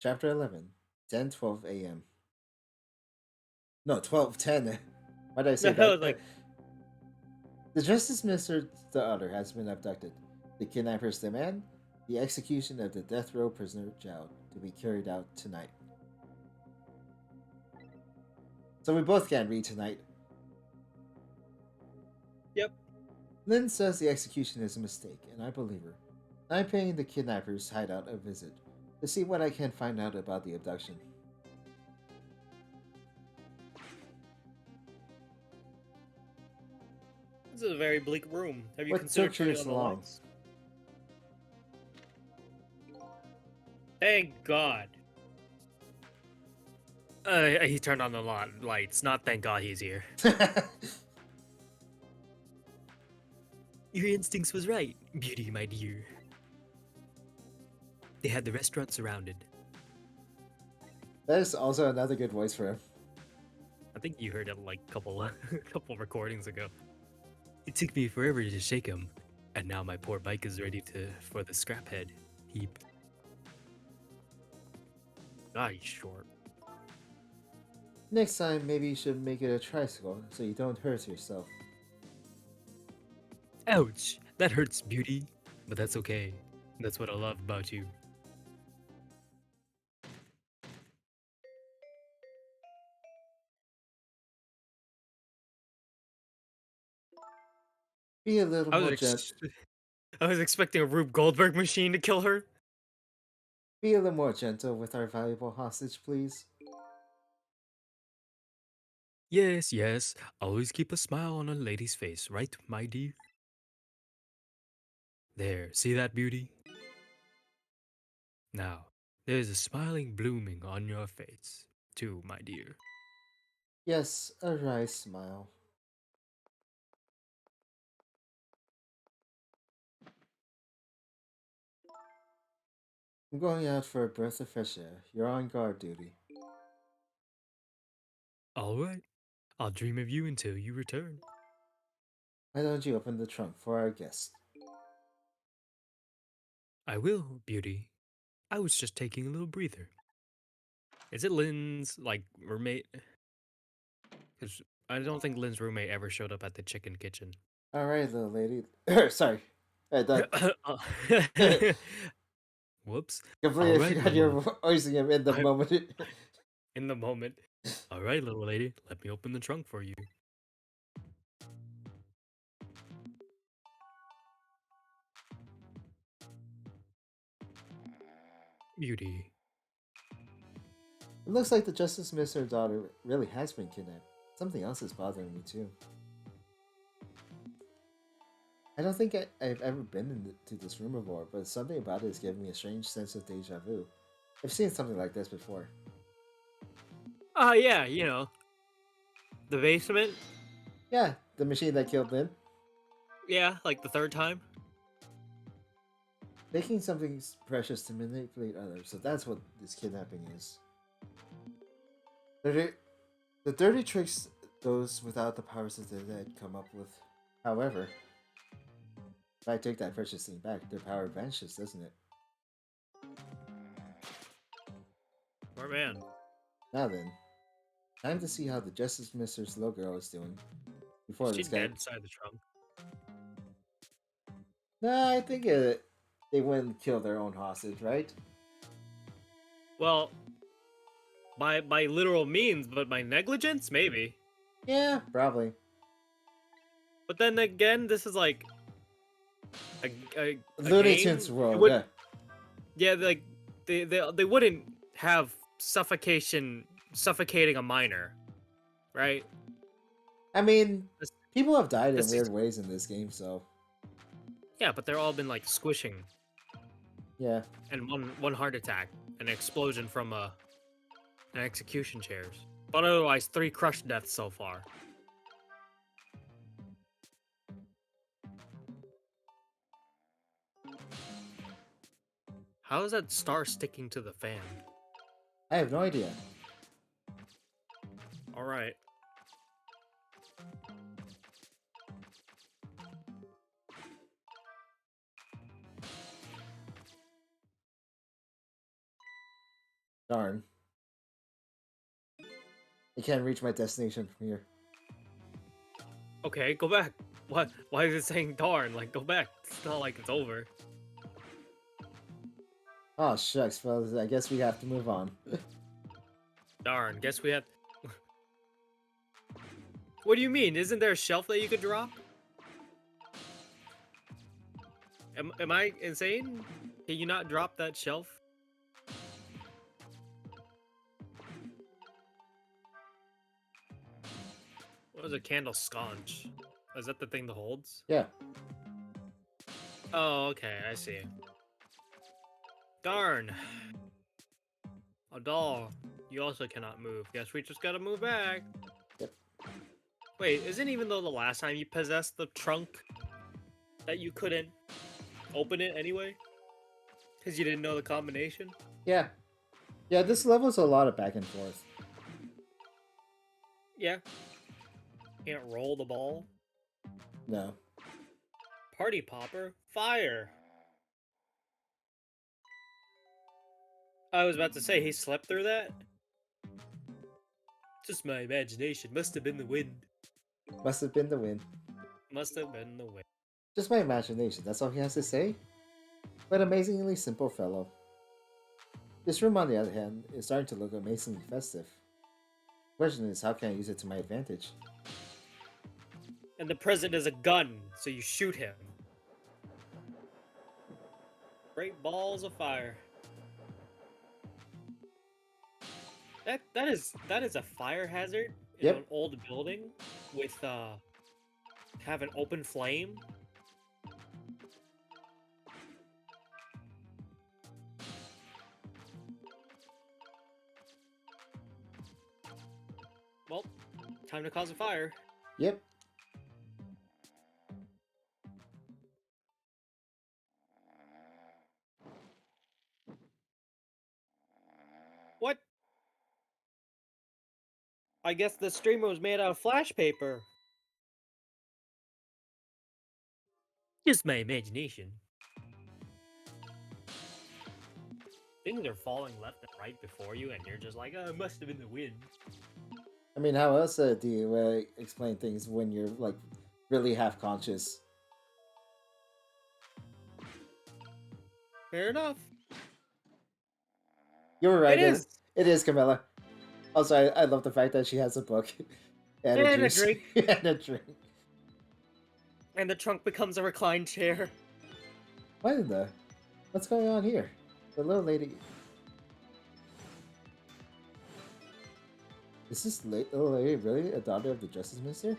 Chapter 11, 10:12 a.m. No, 12:10. Why did I say I was that? like, The Justice Minister's daughter has been abducted. The kidnappers demand the execution of the death row prisoner Zhao to be carried out tonight. So we both can't read tonight. yep. Lynn says the execution is a mistake, and I believe her. I'm paying the kidnappers' hideout a visit to see what I can find out about the abduction. This is a very bleak room. Have you What considered took you turning on so the long? lights? Thank God. He turned on the lights. Not thank God he's here. Your instincts was right, Beauty, my dear. They had the restaurant surrounded. That is also another good voice for him. I think you heard it like couple couple recordings ago. It took me forever to shake him, and now my poor bike is ready for the scrap head heap. God, he's short. Next time, maybe you should make it a tricycle so you don't hurt yourself. Ouch! That hurts, Beauty. But that's okay. That's what I love about you. Be a little I was more gent. ex- I was expecting a Rube Goldberg machine to kill her. Be a little more gentle with our valuable hostage, please. Yes, yes. Always keep a smile on a lady's face, right, my dear? There, see that, Beauty? Now, there's a smiling blooming on your face, too, my dear. Yes, a wry smile. I'm going out for a breath of fresh air. You're on guard duty. All right. I'll dream of you until you return. Why don't you open the trunk for our guest? I will, Beauty. I was just taking a little breather. Is it Lynn's, like, roommate? Because I don't think Lynn's roommate ever showed up at the chicken kitchen. Alright, little lady. Sorry. I thought. Whoops. All Completely right, forgot little. you're voicing him in the I moment. in the moment. All right, little lady. Let me open the trunk for you. Beauty. It looks like the Justice Minister's daughter really has been kidnapped. Something else is bothering me too. I don't think I've ever been into this room before, but something about it is giving me a strange sense of deja vu. I've seen something like this before. Yeah, the basement. Yeah, the machine that killed Lynn. Yeah, like the third time. Making something precious to manipulate others, so that's what this kidnapping is. The, the dirty tricks those without the powers of the dead come up with. However, if I take that precious thing back, their power vanishes, doesn't it? Poor man. Now then, time to see how the Justice Minister's little girl is doing Is before she this guy. dead inside the trunk? Nah, I think they wouldn't kill their own hostage, right? Well, by literal means, but by negligence, maybe. Yeah, probably. But then again, this is like a Looney Tunes game. It world, would, yeah. yeah, like they wouldn't have suffocating a minor, right? I mean, This, people have died in this weird is, ways in this game, so yeah, but they're all been like squishing yeah. and one heart attack, an explosion from an execution chairs. But otherwise, 3 crushed deaths so far. How is that star sticking to the fan? I have no idea. All right. Darn. I can't reach my destination from here. Okay, go back. What? Why is it saying darn? Like, go back. It's not like it's over. Oh, shucks. Well, I guess we have to move on. Darn. Guess we have. What do you mean? Isn't there a shelf that you could drop? Am I insane? Can you not drop that shelf? What is a candle sconce? Is that the thing that holds? Yeah. Oh, okay, I see. Darn. A doll. You also cannot move. Guess we just gotta move back. Yep. Wait, isn't even though the last time you possessed the trunk that you couldn't open it anyway? Because you didn't know the combination? Yeah. Yeah, this level's a lot of back and forth. Yeah. Can't roll the ball. No. Party popper. Fire. I was about to say, he slept through that? Just my imagination. Must have been the wind. Must have been the wind. Must have been the wind. Just my imagination, that's all he has to say? But amazingly simple fellow. This room, on the other hand, is starting to look amazingly festive. The question is, how can I use it to my advantage? And the present is a gun, so you shoot him. Great balls of fire. That is a fire hazard in Yep. an old building with have an open flame. Well, time to cause a fire. Yep. What? I guess the streamer was made out of flash paper. Just my imagination. Things are falling left and right before you, and you're just like, oh, it must have been the wind. I mean, how else do you explain things when you're, like, really half-conscious? Fair enough. You're right, It is. it is Camilla. Also, I love the fact that she has a book. And a And a juice. drink. And a drink. And the trunk becomes a reclined chair. What in the... What's going on here? The little lady... Is this little lady really a daughter of the Justice Minister?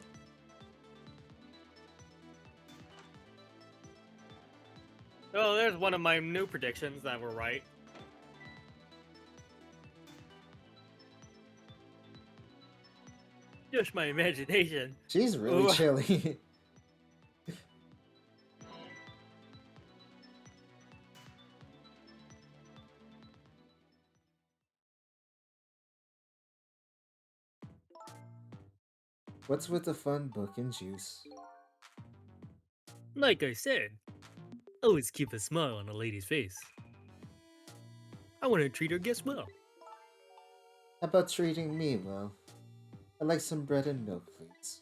Oh, there's one of my new predictions that were right. Just my imagination. She's really Ooh. chilly. What's with the fun book and juice? Like I said, always keep a smile on a lady's face. I want to treat her guests well. How about treating me well? I'd like some bread and milk, please.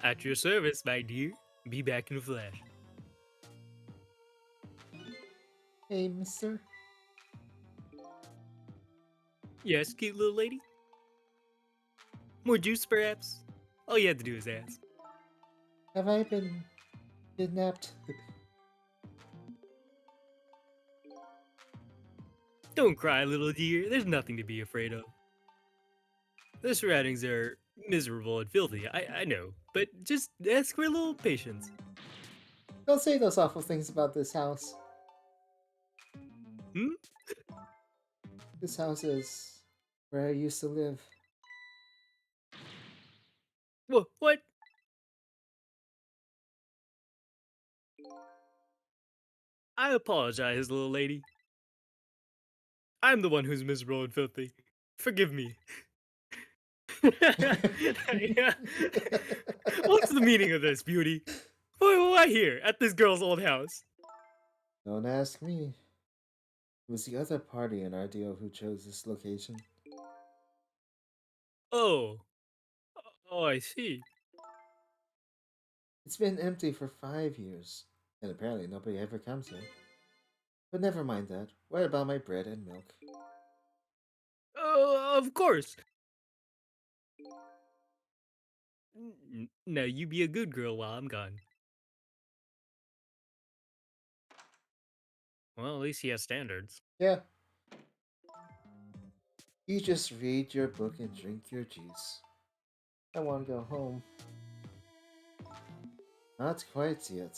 At your service, my dear. Be back in a flash. Hey, mister. Yes, cute little lady? More juice, perhaps? All you had to do is ask. Have I been kidnapped? Don't cry, little dear. There's nothing to be afraid of. The surroundings are miserable and filthy, I know. But just ask for a little patience. Don't say those awful things about this house. Hmm? This house is where I used to live. What? I apologize, little lady. I'm the one who's miserable and filthy. Forgive me. Yeah. What's the meaning of this, beauty? Why here, at this girl's old house? Don't ask me. It was the other party in our deal who chose this location. Oh, oh, I see. It's been empty for 5 years, and apparently nobody ever comes here. But never mind that. What about my bread and milk? Of course. Now you be a good girl while I'm gone. Well, at least he has standards. Yeah, you just read your book and drink your juice. I want to go home. Not quite yet.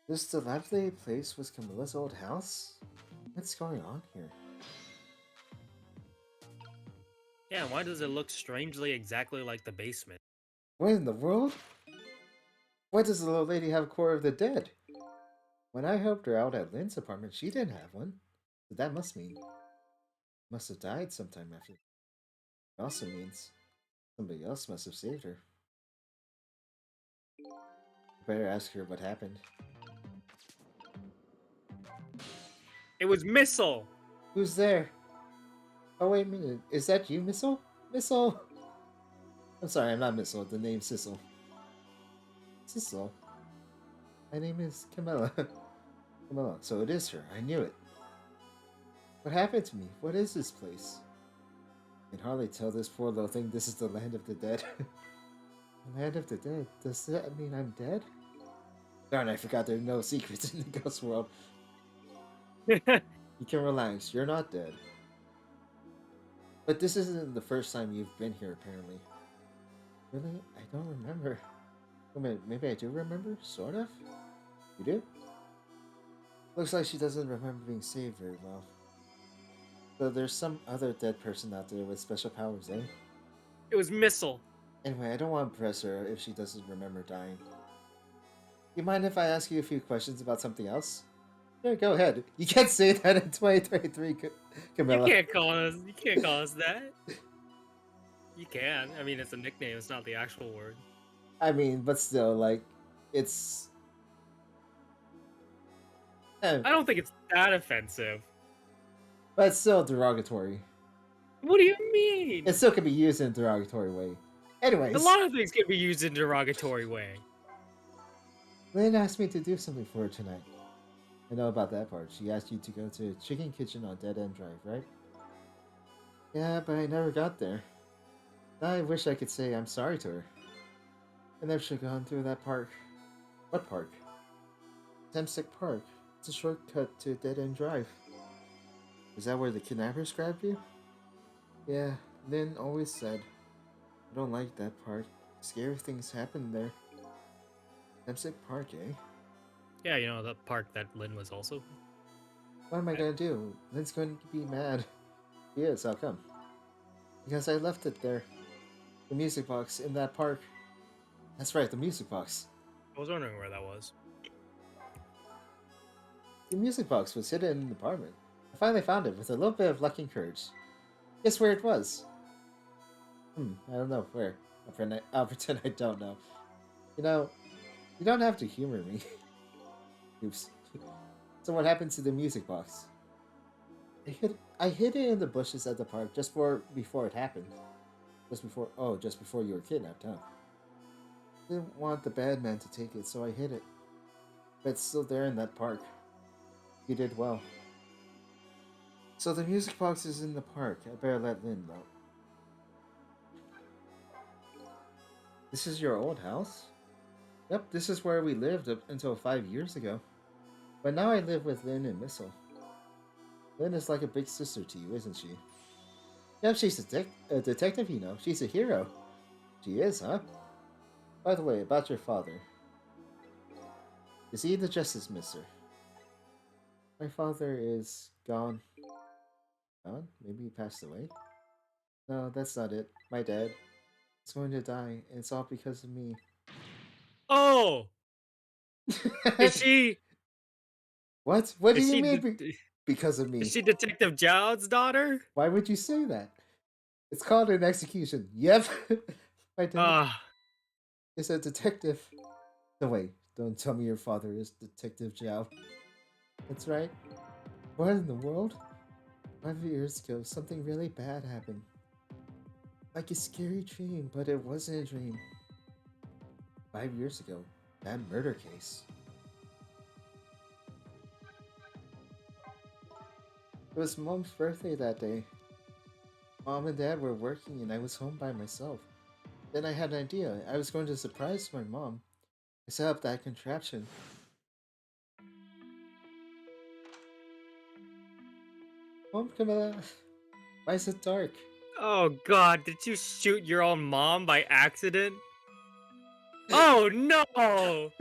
This dilapidated place was Camilla's old house? What's going on here? Yeah, why does it look strangely exactly like the basement? What in the world? Why does the little lady have a core of the dead? When I helped her out at Lynn's apartment, she didn't have one. So that must mean must have died sometime after. It also means somebody else must have saved her. I better ask her what happened. It was Missile! Who's there? Oh wait a minute, is that you, Missile? Missile! I'm sorry, I'm not Missile. The name's Sissel. Sissel. My name is Camilla. Camilla. So it is her. I knew it. What happened to me? What is this place? I can hardly tell this poor little thing this is the land of the dead. The land of the dead? Does that mean I'm dead? Darn, I forgot there are no secrets in the ghost world. You can relax, you're not dead. But this isn't the first time you've been here, apparently. Really? I don't remember. Wait a minute, maybe I do remember? Sort of? You do? Looks like she doesn't remember being saved very well. So there's some other dead person out there with special powers, eh? It was Missile. Anyway, I don't want to press her if she doesn't remember dying. You mind if I ask you a few questions about something else? Yeah, go ahead. You can't say that in 2023, Camilla. You can't call us that. You can. I mean, it's a nickname. It's not the actual word. I mean, but still, like, it's. Eh, I don't think it's that offensive. but it's still derogatory. What do you It mean? still can be used in a derogatory way. A Anyways, lot of things can be used in a derogatory way. Lynn asked me to do something for her tonight. I know about that part. She asked you to go to Chicken Kitchen on Dead End Drive, right? Yeah, but I never got there. I wish I could say I'm sorry to her. I never should have gone through that park. What park? Temsick Park. It's a shortcut to Dead End Drive. Is that where the kidnappers grabbed you? Yeah, Lynn always said. I don't like that park. Scary things happen there. Temsick Park, eh? Yeah, you know, the park that Lynn was also. What am I at. gonna do? Lynn's going to be mad. He is, how come? Because I left it there. The music box in that park. That's right, the music box. I was wondering where that was. The music box was hidden in the apartment. I finally found it with a little bit of luck and courage. Guess where it was? I don't know where. I'll pretend I don't know. You know, you don't have to humor me. Oops. So what happened to the music box? I hid it in the bushes at the park before it happened. Just before you were kidnapped, huh? Didn't want the bad man to take it, so I hid it. But it's still there in that park. You did well. So the music box is in the park. I better let Lynn know. This is your old house? Yep, this is where we lived up until 5 years ago. But now I live with Lynn and Missile. Lynn is like a big sister to you, isn't she? Yep, she's a detective, you know. She's a hero. She is, huh? By the way, about your father. Is he the Justice Mister? My father is gone. Gone? Maybe he passed away? No, that's not it. My dad is going to die, and it's all because of me. Oh, is she? What? What do Is you she? mean because of Is me? she Detective Jowd's daughter? Why would you say that? It's called an execution. Yep. My dad Ah, is a detective. No, wait. Don't tell me your father is Detective Zhao. That's right. What in the world? 5 years ago, something really bad happened. Like a scary dream, but it wasn't a dream. 5 years ago, that murder case. It was Mom's birthday that day. Mom and Dad were working and I was home by myself. Then I had an idea. I was going to surprise my mom. I set up that contraption. Mom, come on. Why is it dark? Oh god, did you shoot your own mom by accident? Oh no!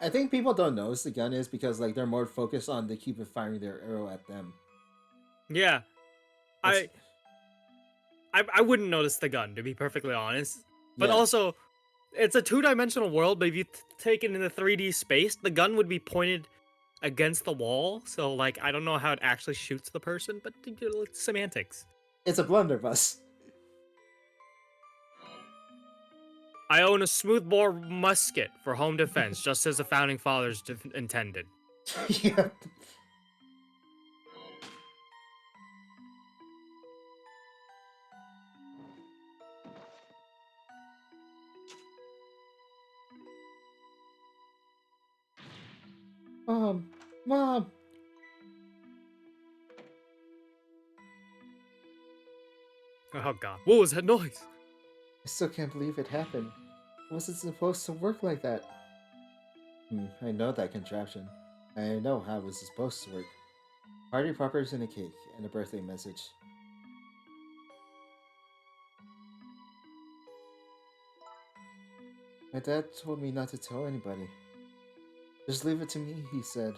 I think people don't notice the gun is because like they're more focused on the Cupid firing their arrow at them. Yeah, That's I, I wouldn't notice the gun, to be perfectly honest. But yeah. also, it's a two-dimensional world, but if you take it in a 3D space, the gun would be pointed against the wall. So, like, I don't know how it actually shoots the person, but it's semantics. It's a blunderbuss. I own a smoothbore musket for home defense, just as the founding fathers intended. Yeah. Mom, Mom. Oh god, what was that noise? I still can't believe it happened. Was it supposed to work like that? I know that contraption. I know how it was supposed to work. Party poppers and a cake and a birthday message. My dad told me not to tell anybody. Just leave it to me, he said.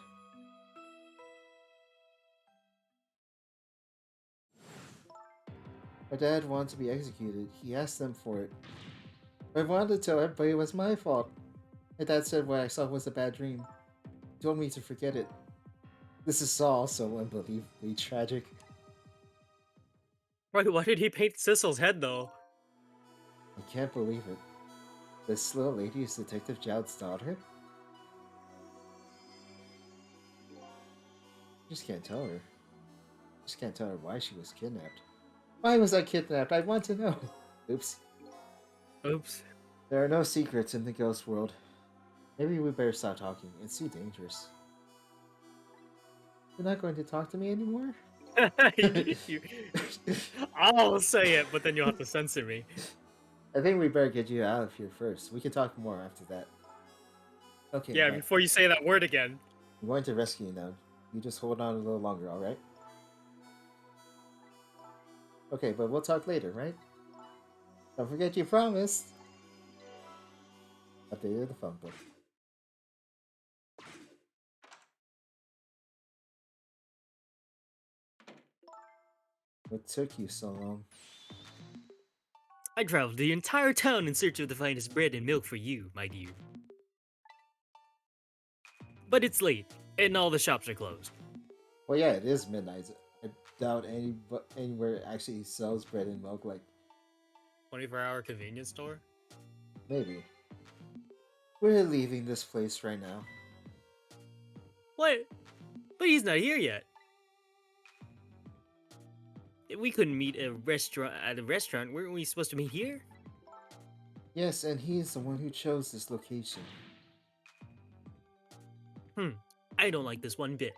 My dad wanted to be executed. He asked them for it. I wanted to tell everybody it was my fault. My dad said what I saw was a bad dream. He told me to forget it. This is all so unbelievably tragic. Why did he paint Sissel's head though? I can't believe it. This little lady is Detective Jowd's daughter? Just can't tell her. Just can't tell her why she was kidnapped. Why was I kidnapped? I want to know. Oops. Oops. There are no secrets in the ghost world. Maybe we better stop talking. It's too dangerous. You're not going to talk to me anymore? You- I'll say it, but then you'll have to censor me. I think we better get you out of here first. We can talk more after that. Okay, Yeah, but before you say that word again. I'm going to rescue you now. You just hold on a little longer, alright? Okay, but we'll talk later, right? Don't forget you promised! Updated the phone book. What took you so long? I traveled the entire town in search of the finest bread and milk for you, my dear. But it's late, and all the shops are closed. Well, yeah, it is midnight. I doubt anywhere actually sells bread and milk. Like 24-hour convenience store? maybe we're leaving this place right now. What? But he's not here yet. We couldn't meet at a restaurant. Weren't we supposed to meet here? Yes, and he's the one who chose this location. I don't like this one bit.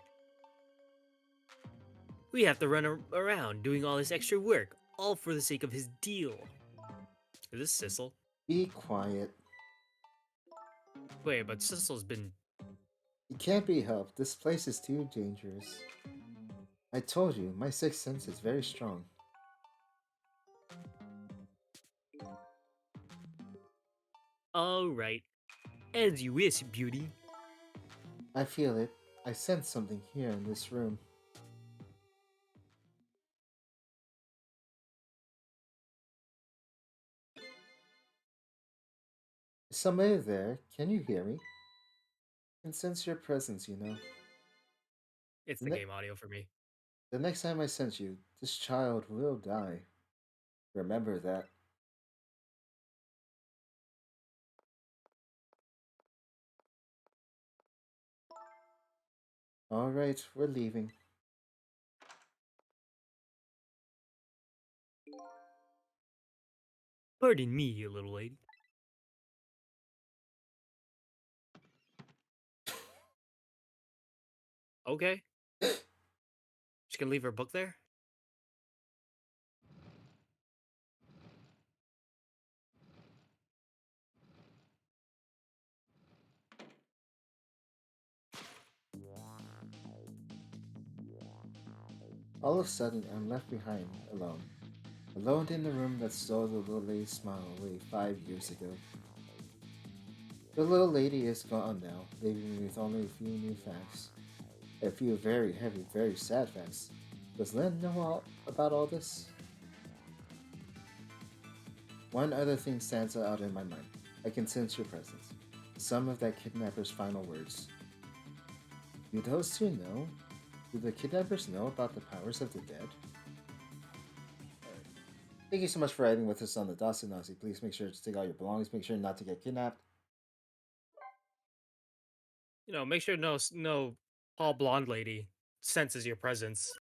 We have to run around doing all this extra work, all for the sake of his deal. Is this Sissel? Be quiet. Wait, but Sissel's been... It can't be helped. This place is too dangerous. I told you, my sixth sense is very strong. Alright. As you wish, beauty. I feel it. I sense something here in this room. Is somebody there? Can you hear me? I can sense your presence, you know. It's The, the ne- game audio for me. the next time I sense you, this child will die. Remember that. Alright, we're leaving. Pardon me, you little lady. Okay. She's gonna leave her book there? All of a sudden, I'm left behind, alone. Alone in the room that stole the little lady's smile away 5 years ago. The little lady is gone now, leaving me with only a few new facts. A few very heavy, very sad facts. Does Lynn know all about all this? One other thing stands out in my mind. I can sense your presence. Some of that kidnapper's final words. Do those two know? Do the kidnappers know about the powers of the dead? Thank you so much for riding with us on the Dawson Nazi. Please make sure to take all your belongings. Make sure not to get kidnapped. Make sure no tall blonde lady senses your presence.